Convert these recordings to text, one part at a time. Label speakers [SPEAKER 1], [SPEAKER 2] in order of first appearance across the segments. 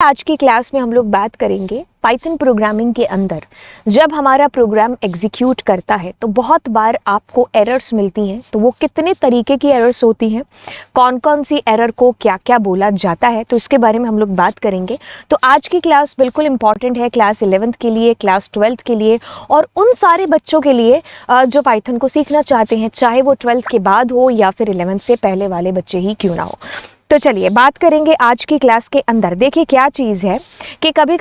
[SPEAKER 1] आज की क्लास में हम लोग बात करेंगे पाइथन प्रोग्रामिंग के अंदर जब हमारा प्रोग्राम एग्जीक्यूट करता है तो बहुत बार आपको एरर्स मिलती हैं। तो वो कितने तरीके की एरर्स होती हैं, कौन कौन सी एरर को क्या क्या बोला जाता है, तो इसके बारे में हम लोग बात करेंगे। तो आज की क्लास बिल्कुल इंपॉर्टेंट है क्लास 11th के लिए, क्लास 12th के लिए और उन सारे बच्चों के लिए जो पाइथन को सीखना चाहते हैं, चाहे वो 12th के बाद हो या फिर 11th से पहले वाले बच्चे ही क्यों ना हो। तो चलिए बात करेंगे आज की क्लास के अंदर। देखिए क्या चीज़ है कि कभी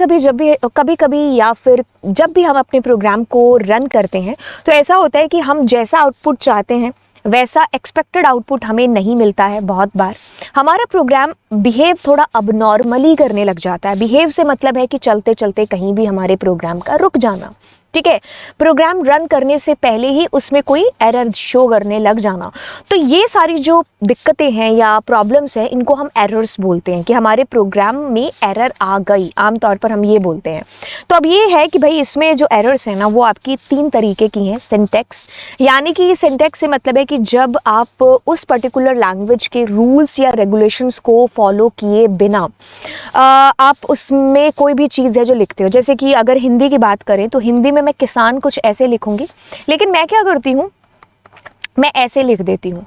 [SPEAKER 1] कभी या फिर जब भी हम अपने प्रोग्राम को रन करते हैं तो ऐसा होता है कि हम जैसा आउटपुट चाहते हैं वैसा एक्सपेक्टेड आउटपुट हमें नहीं मिलता है। बहुत बार हमारा प्रोग्राम बिहेव थोड़ा अबनॉर्मली करने लग जाता है। बिहेव से मतलब है कि चलते चलते कहीं भी हमारे प्रोग्राम का रुक जाना, ठीक है, प्रोग्राम रन करने से पहले ही उसमें कोई एरर शो करने लग जाना। तो ये सारी जो दिक्कतें हैं या प्रॉब्लम्स हैं इनको हम एरर्स बोलते हैं कि हमारे प्रोग्राम में एरर आ गई, आमतौर पर हम ये बोलते हैं। तो अब ये है कि भाई इसमें जो एरर्स हैं ना वो आपकी 3 तरीके की हैं। सिंटैक्स, यानी कि सिंटैक्स से मतलब है कि जब आप उस पर्टिकुलर लैंग्वेज के रूल्स या रेगुलेशंस को फॉलो किए बिना आप उसमें कोई भी चीज़ है जो लिखते हो। जैसे कि अगर हिंदी की बात करें तो हिंदी में मैं किसान कुछ ऐसे लिखूंगी, लेकिन मैं क्या करती हूँ, मैं ऐसे लिख देती हूँ।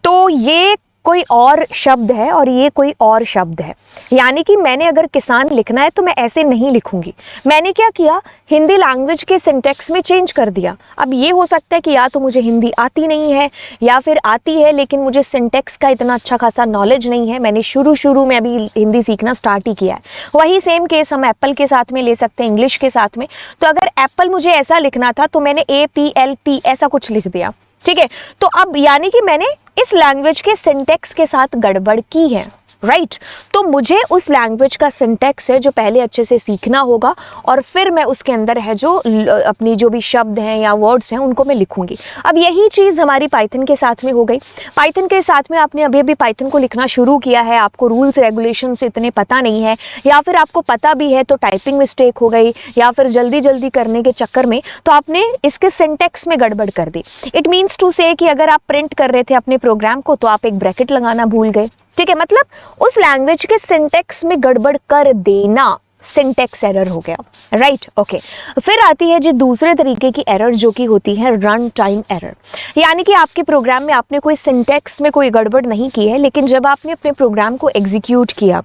[SPEAKER 1] तो ये कोई और शब्द है और ये कोई और शब्द है। यानी कि मैंने अगर किसान लिखना है तो मैं ऐसे नहीं लिखूंगी। मैंने क्या किया, हिंदी लैंग्वेज के सिंटैक्स में चेंज कर दिया। अब ये हो सकता है कि या तो मुझे हिंदी आती नहीं है या फिर आती है लेकिन मुझे सिंटैक्स का इतना अच्छा खासा नॉलेज नहीं है। मैंने शुरू में अभी हिंदी सीखना स्टार्ट ही किया है। वही सेम केस हम एप्पल के साथ में ले सकते हैं, इंग्लिश के साथ में। तो अगर एप्पल मुझे ऐसा लिखना था तो मैंने APLP ऐसा कुछ लिख दिया, ठीक है। तो अब यानी कि मैंने इस लैंग्वेज के सिंटैक्स के साथ गड़बड़ की है, राइट। तो मुझे उस लैंग्वेज का सिंटैक्स है जो पहले अच्छे से सीखना होगा और फिर मैं उसके अंदर है जो अपनी जो भी शब्द हैं या वर्ड्स हैं उनको मैं लिखूंगी। अब यही चीज़ हमारी पाइथन के साथ में हो गई। पाइथन के साथ में आपने अभी पाइथन को लिखना शुरू किया है, आपको रूल्स रेगुलेशंस इतने पता नहीं है या फिर आपको पता भी है तो टाइपिंग मिस्टेक हो गई या फिर जल्दी करने के चक्कर में तो आपने इसके सिंटैक्स में गड़बड़ कर दी। इट मीन्स टू से कि अगर आप प्रिंट कर रहे थे अपने प्रोग्राम को तो आप एक ब्रैकेट लगाना भूल गए, ठीक है। मतलब उस लैंग्वेज के सिंटैक्स में गड़बड़ कर देना सिंटैक्स एरर हो गया, राइट, ओके। फिर आती है जी दूसरे तरीके की एरर जो कि होती है रन टाइम एरर। यानी कि आपके प्रोग्राम में आपने कोई सिंटैक्स में कोई गड़बड़ नहीं की है, लेकिन जब आपने अपने प्रोग्राम को एग्जीक्यूट किया,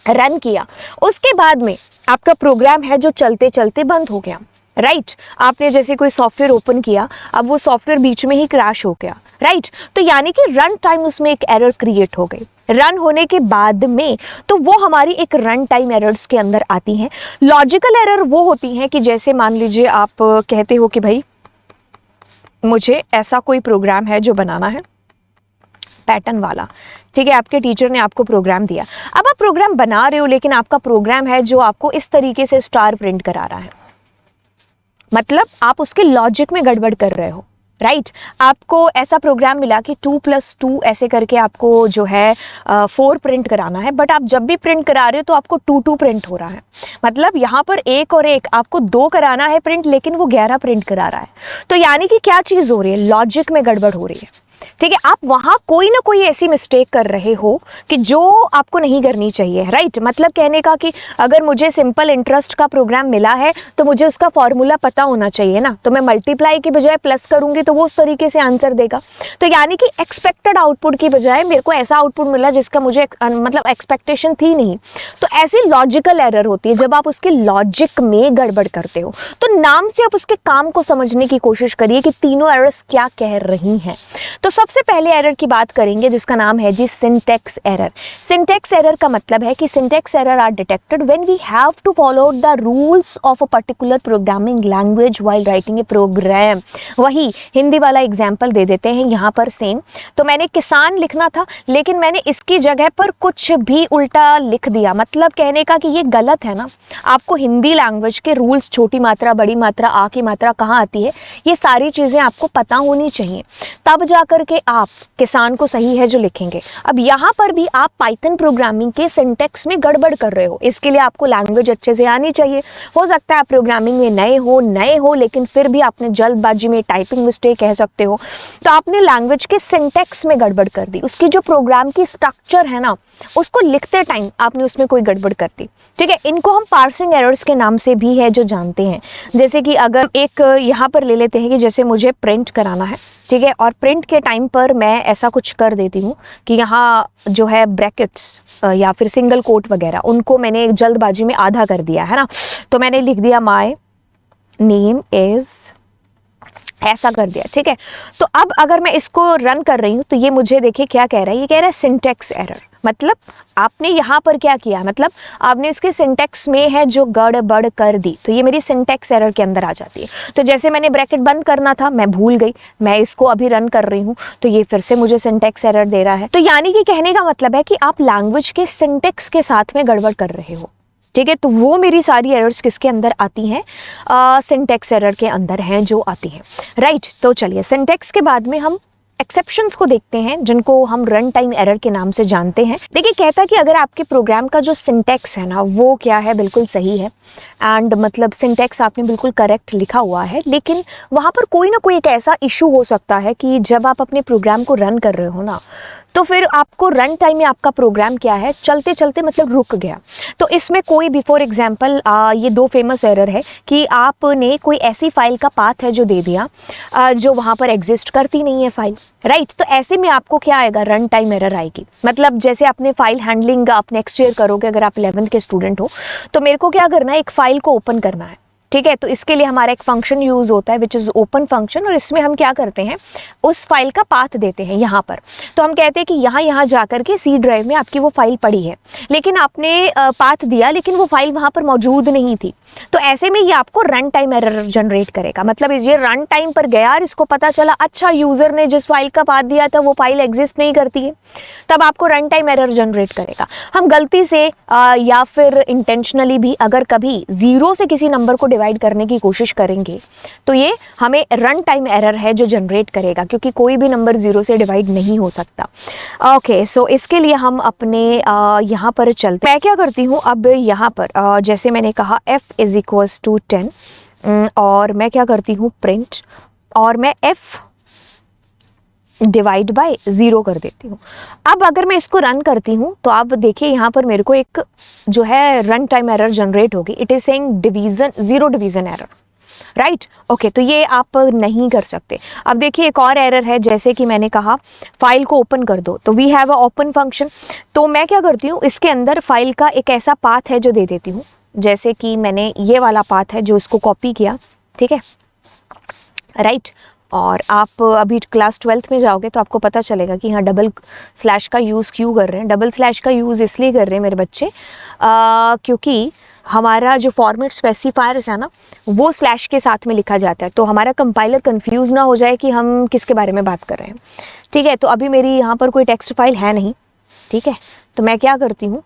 [SPEAKER 1] रन किया, उसके बाद में आपका प्रोग्राम है जो चलते चलते बंद हो गया, राइट। आपने जैसे कोई सॉफ्टवेयर ओपन किया, अब वो सॉफ्टवेयर बीच में ही क्रैश हो गया, राइट। तो यानी कि रन टाइम उसमें एक एरर क्रिएट हो गई रन होने के बाद में। तो वो हमारी एक रन टाइम एरर्स के अंदर आती हैं। लॉजिकल एरर वो होती हैं कि जैसे मान लीजिए आप कहते हो कि भाई मुझे ऐसा कोई प्रोग्राम है जो बनाना है पैटर्न वाला, ठीक है। आपके टीचर ने आपको प्रोग्राम दिया, अब आप प्रोग्राम बना रहे हो लेकिन आपका प्रोग्राम है जो आपको इस तरीके से स्टार प्रिंट करा रहा है। मतलब आप उसके लॉजिक में गड़बड़ कर रहे हो, राइट। आपको ऐसा प्रोग्राम मिला कि 2+2 ऐसे करके आपको जो है 4 प्रिंट कराना है, बट आप जब भी प्रिंट करा रहे हो तो आपको 2 प्रिंट हो रहा है। मतलब यहाँ पर 1 और 1 आपको 2 कराना है प्रिंट, लेकिन वो 11 प्रिंट करा रहा है। तो यानी कि क्या चीज़ हो रही है, लॉजिक में गड़बड़ हो रही है, ठीक है। आप वहाँ कोई ना कोई ऐसी मिस्टेक कर रहे हो कि जो आपको नहीं करनी चाहिए, राइट। मतलब कहने का कि अगर मुझे सिंपल इंटरेस्ट का प्रोग्राम मिला है तो मुझे उसका फॉर्मूला पता होना चाहिए ना। तो मैं मल्टीप्लाई की बजाय प्लस करूंगी तो वो उस तरीके से आंसर देगा। तो यानी कि एक्सपेक्टेड आउटपुट की बजाय मेरे को ऐसा आउटपुट मिला जिसका मुझे मतलब एक्सपेक्टेशन थी नहीं। तो ऐसी लॉजिकल एरर होती है जब आप उसके लॉजिक में गड़बड़ करते हो। तो नाम से आप उसके काम को समझने की कोशिश करिए कि तीनों एरर्स क्या कह रही हैं। तो सबसे पहले एरर की बात करेंगे जिसका नाम है जी सिंटैक्स एरर। सिंटैक्स एरर का मतलब है कि syntax error are detected when we have to follow the rules of a particular programming language while writing a program. वही हिंदी वाला एग्जांपल दे देते हैं यहाँ पर सेम। तो मैंने किसान लिखना था लेकिन मैंने इसकी जगह पर कुछ भी उल्टा लिख दिया। मतलब कहने का कि ये गलत है ना। आपको हिंदी लैंग्वेज के रूल्स, छोटी मात्रा, बड़ी मात्रा, आ की मात्रा कहाँ आती है, ये सारी चीज़ें आपको पता होनी चाहिए। तब जाकर करके आप किसान को सही है जो लिखेंगे। अब यहाँ पर भी आप पाइथन प्रोग्रामिंग के सिंटेक्स में गड़बड़ कर रहे हो। इसके लिए आपको लैंग्वेज अच्छे से आनी चाहिए। हो सकता है आप प्रोग्रामिंग में नए हो लेकिन फिर भी आपने जल्दबाजी में टाइपिंग मिस्टेक कह सकते हो, तो आपने लैंग्वेज के सिंटेक्स में गड़बड़ कर दी। उसकी जो प्रोग्राम की स्ट्रक्चर है ना, उसको लिखते टाइम आपने उसमें कोई गड़बड़ कर दी। ठीक है, इनको हम पार्सिंग एरर्स के नाम से भी है जो जानते हैं। जैसे कि अगर एक यहाँ पर ले लेते हैं कि जैसे मुझे प्रिंट कराना है, ठीक है, और प्रिंट के टाइम पर मैं ऐसा कुछ कर देती हूँ कि यहाँ जो है ब्रैकेट्स या फिर सिंगल कोट वगैरह, उनको मैंने जल्दबाजी में आधा कर दिया है ना, तो मैंने लिख दिया माय नेम इज, ऐसा कर दिया। ठीक है, तो अब अगर मैं इसको रन कर रही हूँ तो ये मुझे देखिए क्या कह रहा है, ये कह रहा है सिंटेक्स एरर। मतलब आपने यहाँ पर क्या किया, मतलब आपने इसके सिंटेक्स में है जो गड़बड़ कर दी, तो ये मेरी सिंटेक्स एरर के अंदर आ जाती है। तो जैसे मैंने ब्रैकेट बंद करना था, मैं भूल गई, मैं इसको अभी रन कर रही हूँ तो ये फिर से मुझे सिंटेक्स एरर दे रहा है। तो यानी कि कहने का मतलब है कि आप लैंग्वेज के सिंटेक्स के साथ में गड़बड़ कर रहे हो। ठीक है, तो वो मेरी सारी एरर्स किसके अंदर आती हैं, सिंटेक्स एरर के अंदर हैं जो आती हैं। राइट, तो चलिए सिंटेक्स के बाद में हम एक्सेप्शंस को देखते हैं, जिनको हम रन टाइम एरर के नाम से जानते हैं। देखिए, कहता है कि अगर आपके प्रोग्राम का जो सिंटेक्स है ना, वो क्या है, बिल्कुल सही है, एंड मतलब सिंटेक्स आपने बिल्कुल करेक्ट लिखा हुआ है, लेकिन वहाँ पर कोई ना कोई एक ऐसा इशू हो सकता है कि जब आप अपने प्रोग्राम को रन कर रहे हो ना, तो फिर आपको रन टाइम में आपका प्रोग्राम क्या है, चलते चलते मतलब रुक गया। तो इसमें कोई भी, फॉर एग्जांपल ये दो फेमस एरर है कि आपने कोई ऐसी फाइल का पाथ है जो दे दिया जो वहाँ पर एग्जिस्ट करती नहीं है फाइल। राइट, तो ऐसे में आपको क्या आएगा, रन टाइम एरर आएगी। मतलब जैसे आपने फाइल हैंडलिंग आप नेक्स्ट ईयर करोगे, अगर आप 11th के स्टूडेंट हो, तो मेरे को क्या करना है, एक फाइल को ओपन करना है। ठीक है, तो इसके लिए हमारा एक फंक्शन यूज होता है विच इज ओपन फंक्शन, और इसमें हम क्या करते हैं, उस फाइल का पाथ देते हैं यहाँ पर। तो हम कहते हैं कि यहाँ जाकर के सी ड्राइव में आपकी वो फाइल पड़ी है, लेकिन आपने पाथ दिया लेकिन वो फाइल वहाँ पर मौजूद नहीं थी। तो ऐसे में ये आपको रन टाइम एरर जनरेट करेगा। मतलब ये रन टाइम पर गया और इसको पता चला अच्छा यूजर ने जिस फाइल का पाथ दिया था वो फाइल एग्जिस्ट नहीं करती है, तब आपको रन टाइम एरर जनरेट करेगा। हम गलती से या फिर इंटेंशनली भी अगर कभी 0 से किसी नंबर को डिवाइड करने की कोशिश करेंगे तो ये हमें रन टाइम एरर है जो जनरेट करेगा, क्योंकि कोई भी नंबर 0 से डिवाइड नहीं हो सकता। ओके, सो इसके लिए हम अपने यहाँ पर चलते। मैं क्या करती हूँ अब यहाँ पर जैसे मैंने कहा f इज इक्वल्स टू 10, और मैं क्या करती हूँ प्रिंट, और मैं f डिवाइड बाय 0 कर देती हूँ। अब अगर मैं इसको रन करती हूँ तो आप देखिए यहाँ पर मेरे को एक जो है रन टाइम एरर जनरेट होगी। It is saying division, 0 division error. Right, okay, तो ये आप नहीं कर सकते। अब देखिए एक और एरर है, जैसे कि मैंने कहा फाइल को ओपन कर दो, तो we have a open function. तो मैं क्या करती हूँ, इसके अंदर फाइल का एक ऐसा पाथ है जो दे देती हूँ, जैसे कि मैंने ये वाला पाथ है जो इसको कॉपी किया। ठीक है, राइट, और आप अभी क्लास 12th में जाओगे तो आपको पता चलेगा कि हाँ डबल स्लैश का यूज़ क्यों कर रहे हैं। डबल स्लैश का यूज़ इसलिए कर रहे हैं मेरे बच्चे क्योंकि हमारा जो फॉर्मेट स्पेसिफायर्स है ना, वो स्लैश के साथ में लिखा जाता है, तो हमारा कंपाइलर कंफ्यूज ना हो जाए कि हम किसके बारे में बात कर रहे हैं। ठीक है, तो अभी मेरी यहाँ पर कोई टेक्स्ट फाइल है नहीं। ठीक है, तो मैं क्या करती हूँ,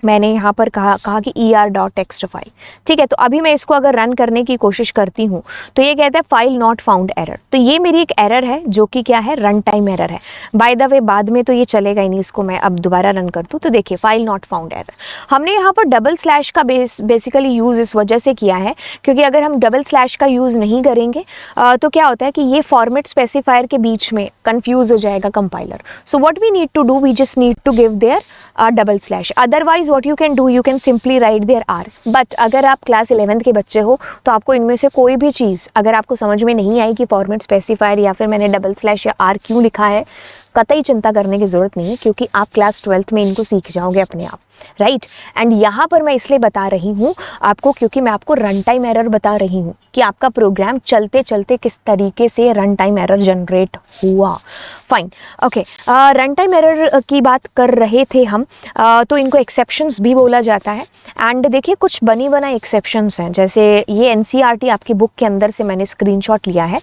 [SPEAKER 1] मैंने यहाँ पर कहा कि er.txt फाइल। ठीक है, तो अभी मैं इसको अगर रन करने की कोशिश करती हूँ तो ये कहता है फाइल नॉट फाउंड एरर। तो ये मेरी एक एरर है जो कि क्या है, रन टाइम एरर है। बाय द वे बाद में तो ये चलेगा ही नहीं, इसको मैं अब दोबारा रन कर दूँ तो देखिए फाइल नॉट फाउंड एरर। हमने यहाँ पर डबल स्लैश का बेसिकली यूज़ इस वजह से किया है क्योंकि अगर हम डबल स्लैश का यूज़ नहीं करेंगे तो क्या होता है कि ये फॉर्मेट स्पेसिफायर के बीच में कन्फ्यूज हो जाएगा compiler. So what we need to do, we just need to give there double slash. Otherwise what you can do, you can simply write there are. But अगर आप क्लास 11th के बच्चे हो तो आपको इनमें से कोई भी चीज़ अगर आपको समझ में नहीं आई कि फॉर्मेट स्पेसिफायर या फिर मैंने डबल स्लैश या आर क्यों लिखा है, कतई चिंता करने की ज़रूरत नहीं है क्योंकि आप क्लास 12th में इनको सीख जाओगे अपने आप। राइट, एंड यहाँ पर मैं इसलिए बता रही हूँ आपको क्योंकि मैं आपको रन टाइम एरर बता रही हूँ कि आपका प्रोग्राम चलते चलते किस तरीके से रन टाइम एरर जनरेट हुआ। Fine, okay, run time error की बात कर रहे थे हम, तो इनको एक्सेप्शंस भी बोला जाता है। एंड देखिए कुछ बनी बनाई एक्सेप्शंस हैं, जैसे ये NCERT आपकी बुक के अंदर से मैंने स्क्रीनशॉट लिया है।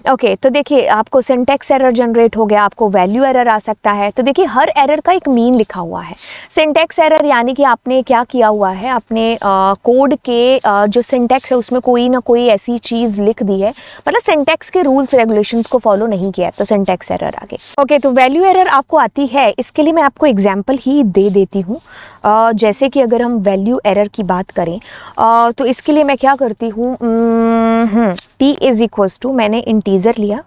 [SPEAKER 1] ओके तो देखिए आपको सिंटैक्स एरर जनरेट हो गया, आपको वैल्यू एरर आ सकता है। तो देखिए हर एरर का एक मीन लिखा हुआ है। सिंटैक्स एरर यानी कि आपने क्या किया हुआ है, आपने कोड के जो सिंटैक्स है उसमें कोई ना कोई ऐसी चीज़ लिख दी है, मतलब सिंटैक्स के रूल्स रेगुलेशंस को फॉलो नहीं किया है, तो सिंटैक्स एरर आ गई। ओके तो वैल्यू एरर आपको आती है, इसके लिए मैं आपको एग्जाम्पल ही दे देती हूँ। जैसे कि अगर हम वैल्यू एरर की बात करें तो इसके लिए मैं क्या करती हूँ, t इज इक्वल्स टू, मैंने इंटीजर लिया,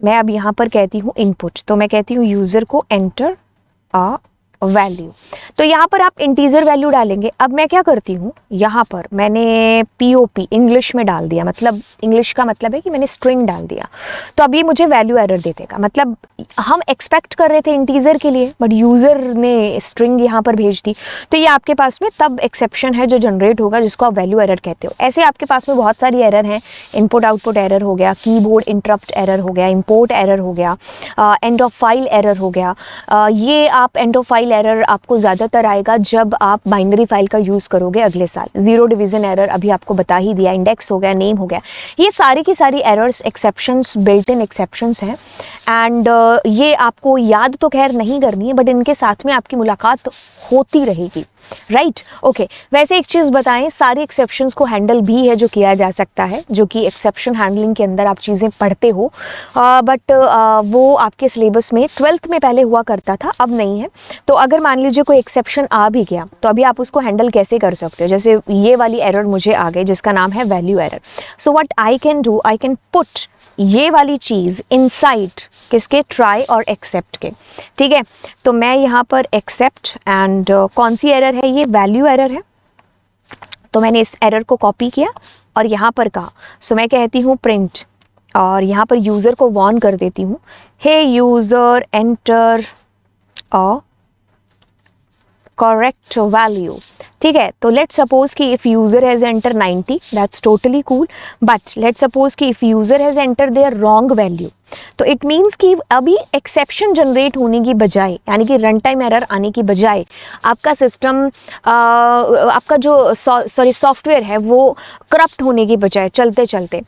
[SPEAKER 1] मैं अब यहाँ पर कहती हूँ इनपुट, तो मैं कहती हूँ यूज़र को एंटर अ वैल्यू। तो यहाँ पर आप इंटीजर वैल्यू डालेंगे। अब मैं क्या करती हूँ, यहाँ पर मैंने POP इंग्लिश में डाल दिया, मतलब इंग्लिश का मतलब है कि मैंने स्ट्रिंग डाल दिया, तो अब ये मुझे वैल्यू एरर दे देगा। मतलब हम एक्सपेक्ट कर रहे थे इंटीजर के लिए, बट यूज़र ने स्ट्रिंग यहाँ पर भेज दी, तो ये आपके पास में तब एक्सेप्शन है जो जनरेट होगा, जिसको आप वैल्यू एरर कहते हो। ऐसे आपके पास में बहुत सारी एरर हैं, इनपुट आउटपुट एरर हो गया, कीबोर्ड इंटरप्ट एरर हो गया, इंपोर्ट एरर हो गया, एंड ऑफ फाइल एरर हो गया। ये आप एंड ऑफ फाइल एरर आपको ज़्यादातर आएगा जब आप बाइनरी फाइल का यूज़ करोगे अगले साल। ज़ीरो डिवीज़न एरर अभी आपको बता ही दिया, इंडेक्स हो गया, नेम हो गया, ये सारी की सारी errors exceptions, built in exceptions हैं। एंड ये आपको याद तो खैर नहीं करनी है, बट इनके साथ में आपकी मुलाकात होती रहेगी, राइट। ओके वैसे एक चीज़ बताएं, सारे एक्सेप्शंस को हैंडल भी है जो किया जा सकता है, जो कि एक्सेप्शन हैंडलिंग के अंदर आप चीज़ें पढ़ते हो, बट वो आपके सिलेबस में 12th में पहले हुआ करता था, अब नहीं है। तो अगर मान लीजिए कोई एक्सेप्शन आ भी गया तो अभी आप उसको हैंडल कैसे कर सकते हो, जैसे ये वाली एरर मुझे आ गई जिसका नाम है value error. So what I can do, I can put ये वाली चीज़ इनसाइड किसके, ट्राई और एक्सेप्ट के, ठीक है। तो मैं यहाँ पर एक्सेप्ट एंड कौन सी एरर है, ये वैल्यू एरर है, तो मैंने इस एरर को कॉपी किया और यहाँ पर कहा। सो मैं कहती हूँ प्रिंट, और यहाँ पर यूज़र को वार्न कर देती हूँ, hey user enter a correct value, ठीक है। तो लेट्स सपोज कि if user has enter 90, that's totally cool, but let's suppose कि if user has enter their wrong value, तो इट मीन्स कि अभी एक्सेप्शन जनरेट होने की बजाय, यानी कि रन टाइम एरर आने की बजाय, आपका सिस्टम आपका जो सॉफ्टवेयर है वो करप्ट होने की बजाय चलते चलते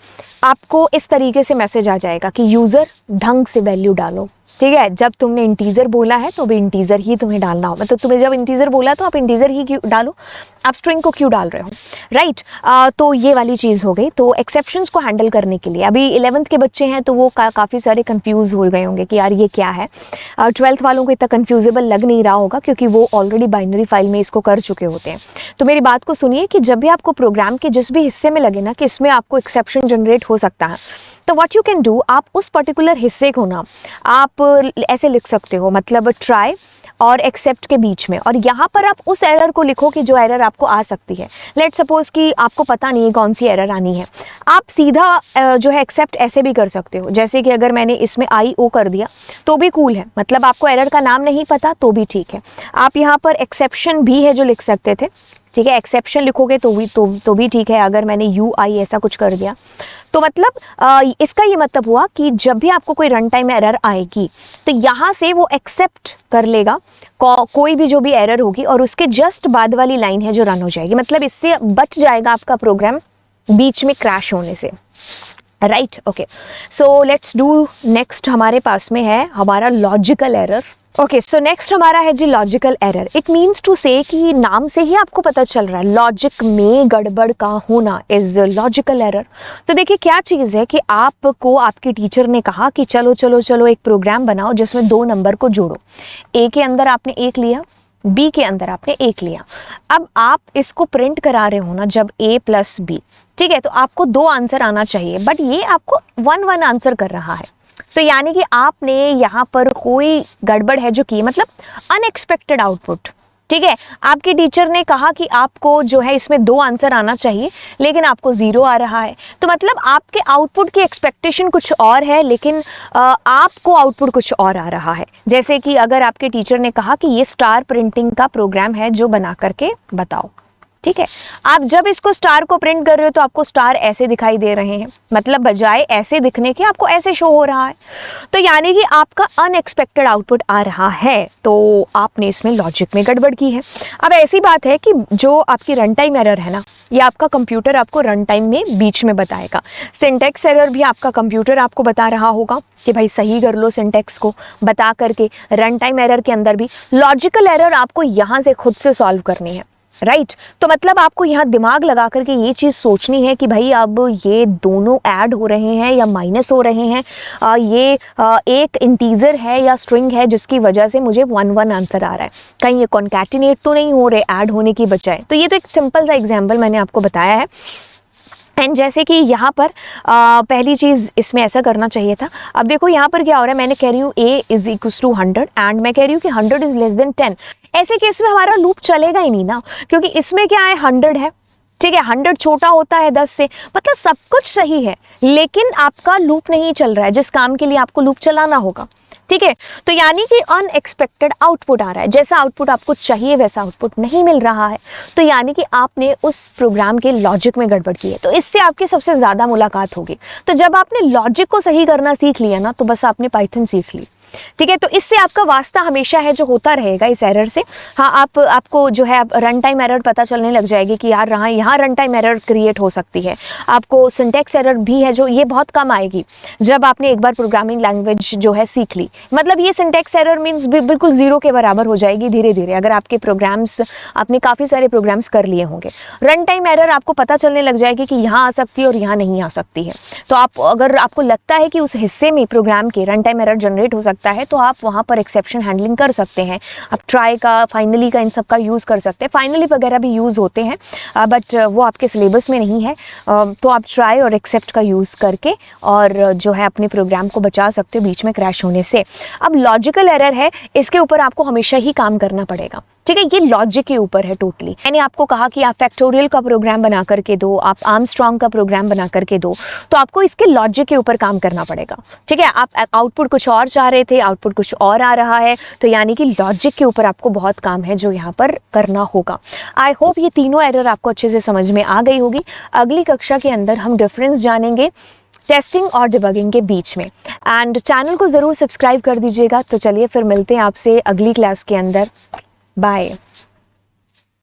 [SPEAKER 1] आपको इस तरीके से मैसेज आ जाएगा कि यूज़र ढंग से वैल्यू डालो, ठीक है। जब तुमने इंटीजर बोला है तो भी इंटीजर ही तुम्हें डालना हो, मतलब तुम्हें जब इंटीजर बोला तो आप इंटीजर ही क्यों डालो, आप स्ट्रिंग को क्यों डाल रहे हो, राइट। तो ये वाली चीज़ हो गई। तो एक्सेप्शंस को हैंडल करने के लिए अभी 11th के बच्चे हैं तो वो काफ़ी सारे कंफ्यूज हो गए होंगे कि यार ये क्या है। 12th वालों को इतना कंफ्यूजेबल लग नहीं रहा होगा क्योंकि वो ऑलरेडी बाइनरी फाइल में इसको कर चुके होते हैं। तो मेरी बात को सुनिए कि जब भी आपको प्रोग्राम के जिस भी हिस्से में लगे ना कि इसमें आपको एक्सेप्शन जनरेट हो सकता है, तो व्हाट यू कैन डू, आप उस पर्टिकुलर हिस्से को ना आप ऐसे लिख सकते हो, मतलब ट्राई और एक्सेप्ट के बीच में, और यहाँ पर आप उस एरर को लिखो कि जो एरर आपको आ सकती है। लेट्स सपोज कि आपको पता नहीं है कौन सी एरर आनी है, आप सीधा जो है एक्सेप्ट ऐसे भी कर सकते हो, जैसे कि अगर मैंने इसमें IO कर दिया तो भी कूल है, मतलब आपको एरर का नाम नहीं पता तो भी ठीक है। आप यहाँ पर एक्सेप्शन भी है जो लिख सकते थे, ठीक है, एक्सेप्शन लिखोगे तो भी ठीक है। अगर मैंने UI ऐसा कुछ कर दिया तो मतलब इसका ये मतलब हुआ कि जब भी आपको कोई रन टाइम एरर आएगी तो यहाँ से वो एक्सेप्ट कर लेगा कोई भी जो भी एरर होगी, और उसके जस्ट बाद वाली लाइन है जो रन हो जाएगी, मतलब इससे बच जाएगा आपका प्रोग्राम बीच में क्रैश होने से, right. Okay so let's do next, हमारे पास में है हमारा logical error. Okay so next हमारा है जी logical error. It means to say कि नाम से ही आपको पता चल रहा है लॉजिक में गड़बड़ का होना इज लॉजिकल एरर। तो देखिए क्या चीज़ है कि आपको आपके टीचर ने कहा कि चलो चलो चलो एक प्रोग्राम बनाओ जिसमें 2 नंबर को जोड़ो, A के अंदर आपने 1 लिया, B के अंदर आपने 1 लिया। अब आप इसको प्रिंट करा रहे हो ना जब A + B, ठीक है, तो आपको 2 आंसर आना चाहिए, बट ये आपको 1-1 आंसर कर रहा है। तो यानी कि आपने यहाँ पर कोई गड़बड़ है जो की, मतलब अनएक्सपेक्टेड आउटपुट, ठीक है। आपके टीचर ने कहा कि आपको जो है इसमें 2 आंसर आना चाहिए लेकिन आपको 0 आ रहा है, तो मतलब आपके आउटपुट की एक्सपेक्टेशन कुछ और है लेकिन आपको आउटपुट कुछ और आ रहा है। जैसे कि अगर आपके टीचर ने कहा कि ये स्टार प्रिंटिंग का प्रोग्राम है जो बना करके बताओ, ठीक है, आप जब इसको स्टार को प्रिंट कर रहे हो तो आपको स्टार ऐसे दिखाई दे रहे हैं, मतलब बजाय ऐसे दिखने के आपको ऐसे शो हो रहा है, तो यानी कि आपका अनएक्सपेक्टेड आउटपुट आ रहा है, तो आपने इसमें लॉजिक में गड़बड़ की है। अब ऐसी बात है कि जो आपकी रन टाइम एरर है ना, ये आपका कंप्यूटर आपको रन टाइम में बीच में बताएगा। सिंटैक्स एरर भी आपका कंप्यूटर आपको बता रहा होगा कि भाई सही कर लो सिंटैक्स को, बता करके रन टाइम एरर के अंदर भी लॉजिकल एरर आपको यहाँ से खुद से सॉल्व करनी है, राइट। तो मतलब आपको यहाँ दिमाग लगा करके ये चीज़ सोचनी है कि भाई अब ये दोनों ऐड हो रहे हैं या माइनस हो रहे हैं, ये एक इंटीजर है या स्ट्रिंग है जिसकी वजह से मुझे 1-1 आंसर आ रहा है, कहीं ये कॉन्कैटिनेट तो नहीं हो रहे ऐड होने की बजाय। तो ये तो एक सिंपल सा एग्जाम्पल मैंने आपको बताया है। एंड जैसे कि यहाँ पर पहली चीज़ इसमें ऐसा करना चाहिए था। अब देखो यहाँ पर क्या हो रहा है, मैंने कह रही हूँ a is equals to 100 and मैं कह रही हूँ कि 100 इज लेस देन 10। ऐसे केस में हमारा लूप चलेगा ही नहीं ना, क्योंकि इसमें क्या है 100 है, ठीक है, 100 छोटा होता है 10 से, मतलब सब कुछ सही है, लेकिन आपका लूप नहीं चल रहा है जिस काम के लिए आपको लूप चलाना होगा, ठीक है। तो यानी कि अनएक्सपेक्टेड आउटपुट आ रहा है, जैसा आउटपुट आपको चाहिए वैसा आउटपुट नहीं मिल रहा है, तो यानी कि आपने उस प्रोग्राम के लॉजिक में गड़बड़ की है। तो इससे आपकी सबसे ज़्यादा मुलाकात होगी। तो जब आपने लॉजिक को सही करना सीख लिया ना, तो बस आपने पाइथन सीख ली, ठीक है। तो इससे आपका वास्ता हमेशा है जो होता रहेगा इस एरर से। हाँ, आपको जो है रन टाइम एरर पता चलने लग जाएगी कि यार यहाँ रन टाइम एरर क्रिएट हो सकती है। आपको सिंटैक्स एरर भी है जो ये बहुत कम आएगी जब आपने एक बार प्रोग्रामिंग लैंग्वेज जो है सीख ली। मतलब ये सिंटैक्स एरर मीन्स बिल्कुल ज़ीरो के बराबर हो जाएगी धीरे धीरे, अगर आपके प्रोग्राम्स, आपने काफ़ी सारे प्रोग्राम्स कर लिए होंगे। रन टाइम एरर आपको पता चलने लग जाएगी कि यहाँ आ सकती है और यहाँ नहीं आ सकती है। तो आप, अगर आपको लगता है कि उस हिस्से में प्रोग्राम के रन टाइम एरर जनरेट हो सकता है, तो आप वहाँ पर एक्सेप्शन हैंडलिंग कर सकते हैं। आप ट्राई का, फाइनली का, इन सब का यूज़ कर सकते हैं। फाइनली वगैरह भी यूज़ होते हैं, बट वो आपके सिलेबस में नहीं है। तो आप ट्राई और एक्सेप्ट का यूज़ करके और जो है अपने प्रोग्राम को बचा सकते हो बीच में क्रैश होने से। अब लॉजिकल एरर है, इसके ऊपर आपको हमेशा ही काम करना पड़ेगा, ठीक है। ये लॉजिक के ऊपर है टोटली। मैंने आपको कहा कि आप फैक्टोरियल का प्रोग्राम बना करके दो, आप आर्मस्ट्रॉन्ग का प्रोग्राम बना करके दो, तो आपको इसके लॉजिक के ऊपर काम करना पड़ेगा, ठीक है। आप आउटपुट कुछ और चाह रहे थे, आउटपुट कुछ और आ रहा है, तो यानी कि लॉजिक के ऊपर आपको बहुत काम है जो यहाँ पर करना होगा। आई होप ये तीनों एरर आपको अच्छे से समझ में आ गई होगी। अगली कक्षा के अंदर हम डिफरेंस जानेंगे टेस्टिंग और डिबगिंग के बीच में। एंड चैनल को ज़रूर सब्सक्राइब कर दीजिएगा। तो चलिए फिर मिलते हैं आपसे अगली क्लास के अंदर। बाय।